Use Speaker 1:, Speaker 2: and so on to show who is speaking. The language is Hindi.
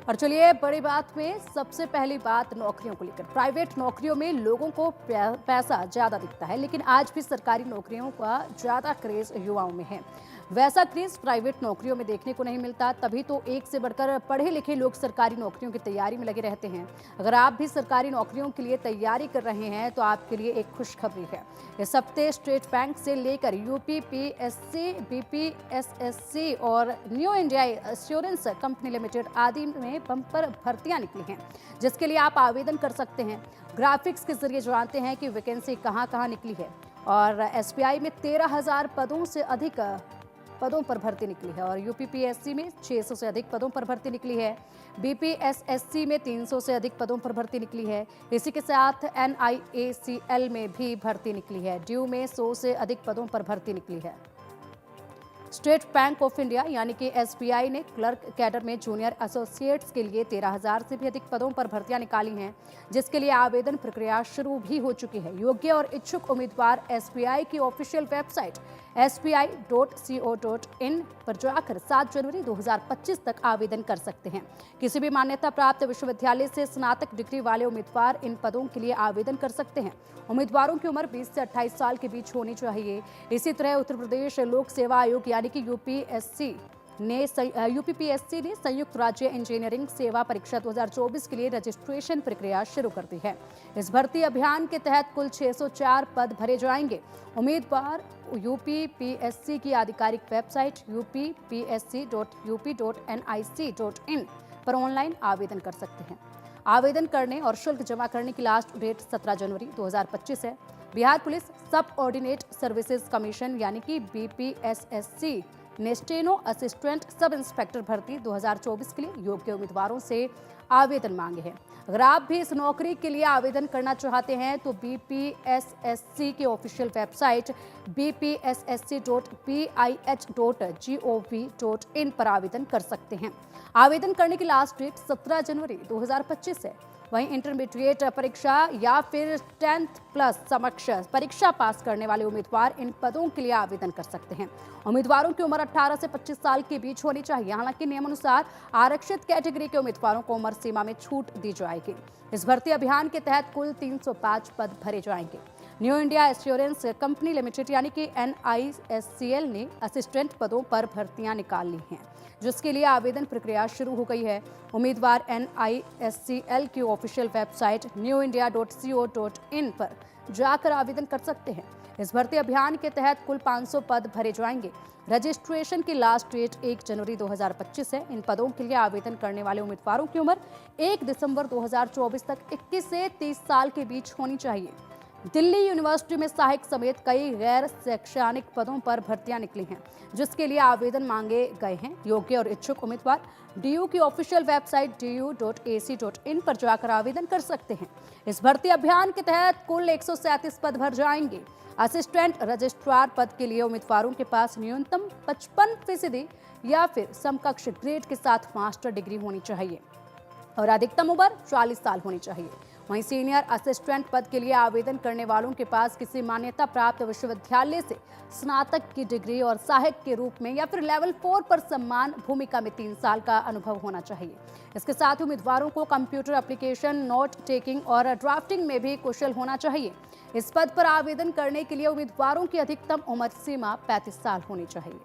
Speaker 1: और चलिए बड़ी बात में सबसे पहली बात नौकरियों को लेकर। प्राइवेट नौकरियों में लोगों को पैसा ज्यादा दिखता है, लेकिन आज भी सरकारी नौकरियों का ज्यादा क्रेज युवाओं में है। वैसा क्रेज प्राइवेट नौकरियों में देखने को नहीं मिलता, तभी तो एक से बढ़कर पढ़े लिखे लोग सरकारी नौकरियों की तैयारी में लगे रहते हैं। अगर आप भी सरकारी नौकरियों के लिए तैयारी कर रहे हैं तो आपके लिए एक खुशखबरी है। इस हफ्ते स्टेट बैंक से लेकर यूपी पीएससी, बीपीएसएससी और new India assurance company limited आदि में बम्पर भर्तियां निकली हैं, जिसके लिए आप आवेदन कर सकते हैं। ग्राफिक्स के जरिए जानते हैं कि वैकेंसी कहां निकली है। और एसबीआई में 13,000 पदों से अधिक पदों पर भर्ती निकली है और यूपीपीएससी में 600 से अधिक पदों पर भर्ती निकली है। बीपीएसएससी में 300 से अधिक पदों पर भर्ती निकली है। इसी के साथ एनआईएसीएल में भी भर्ती निकली है। ड्यू में 100 से अधिक पदों पर भर्ती निकली है। स्टेट बैंक ऑफ इंडिया यानी कि एसबीआई ने क्लर्क कैडर में जूनियर एसोसिएट्स के लिए 13,000 से भी अधिक पदों पर भर्तियां निकाली हैं, जिसके लिए आवेदन प्रक्रिया शुरू भी हो चुकी है। योग्य और इच्छुक उम्मीदवार एसबीआई की ऑफिशियल वेबसाइट sbi.co.in पर जाकर 7 जनवरी 2025 तक आवेदन कर सकते हैं। किसी भी मान्यता प्राप्त विश्वविद्यालय से स्नातक डिग्री वाले उम्मीदवार इन पदों के लिए आवेदन कर सकते हैं। उम्मीदवारों की उम्र 20 से 28 साल के बीच होनी चाहिए। इसी तरह उत्तर प्रदेश लोक सेवा आयोग यानी कि यूपीपीएससी ने संयुक्त राज्य इंजीनियरिंग सेवा परीक्षा 2024 के लिए रजिस्ट्रेशन प्रक्रिया शुरू कर दी है। इस भर्ती अभियान के तहत कुल 604 पद भरे जाएंगे। उम्मीदवार यूपीपीएससी की आधिकारिक वेबसाइट upsc.up.nic.in पर ऑनलाइन आवेदन कर सकते हैं। आवेदन करने और शुल्क जमा करने की लास्ट डेट 17 जनवरी 2025 है। बिहार पुलिस सब ऑर्डिनेट सर्विसेज कमीशन यानी कि बीपीएसएससी ने स्टेनो असिस्टेंट सब इंस्पेक्टर भर्ती 2024 के लिए योग्य उम्मीदवारों से आवेदन मांगे हैं। अगर आप भी इस नौकरी के लिए आवेदन करना चाहते हैं तो बीपीएसएससी की ऑफिशियल वेबसाइट bpsc.pih.gov.in पर आवेदन कर सकते हैं। आवेदन करने की लास्ट डेट 17 जनवरी 2025 है। वहीं इंटरमीडिएट परीक्षा या फिर 10th प्लस समक्ष परीक्षा पास करने वाले उम्मीदवार इन पदों के लिए आवेदन कर सकते हैं। उम्मीदवारों की उम्र 18 से 25 साल के बीच होनी चाहिए। हालांकि नियमानुसार आरक्षित कैटेगरी के उम्मीदवारों को उम्र सीमा में छूट दी जाएगी। इस भर्ती अभियान के तहत कुल 305 पद भरे जाएंगे। New India assurance company limited यानी कि एनआईएससीएल ने असिस्टेंट पदों पर भर्तियां निकाल ली हैं, जिसके लिए आवेदन प्रक्रिया शुरू हो गई है। उम्मीदवार एनआईएससीएल की ऑफिशियल वेबसाइट newindia.co.in पर जाकर आवेदन कर सकते हैं। इस भर्ती अभियान के तहत कुल 500 पद भरे जाएंगे। रजिस्ट्रेशन की लास्ट डेट 1 जनवरी 2025 है। इन पदों के लिए आवेदन करने वाले उम्मीदवारों की उम्र 1 दिसंबर 2024 तक 21 से 30 साल के बीच होनी चाहिए। दिल्ली यूनिवर्सिटी में सहायक समेत कई गैर शैक्षणिक पदों पर भर्तियां निकली हैं, जिसके लिए आवेदन मांगे गए हैं। योग्य और इच्छुक उम्मीदवार डीयू की ऑफिशियल वेबसाइट du.ac.in पर जाकर आवेदन कर सकते हैं। इस भर्ती अभियान के तहत कुल 137 पद भर जाएंगे। असिस्टेंट रजिस्ट्रार पद के लिए उम्मीदवारों के पास न्यूनतम 55% या फिर समकक्ष ग्रेड के साथ मास्टर डिग्री होनी चाहिए और अधिकतम उम्र 40 साल होनी चाहिए। वहीं सीनियर असिस्टेंट पद के लिए आवेदन करने वालों के पास किसी मान्यता प्राप्त विश्वविद्यालय से स्नातक की डिग्री और सहायक के रूप में या फिर लेवल 4 पर सम्मान भूमिका में 3 साल का अनुभव होना चाहिए। इसके साथ उम्मीदवारों को कंप्यूटर एप्लीकेशन, नोट टेकिंग और ड्राफ्टिंग में भी कुशल होना चाहिए। इस पद पर आवेदन करने के लिए उम्मीदवारों की अधिकतम उम्र सीमा 35 साल होनी चाहिए।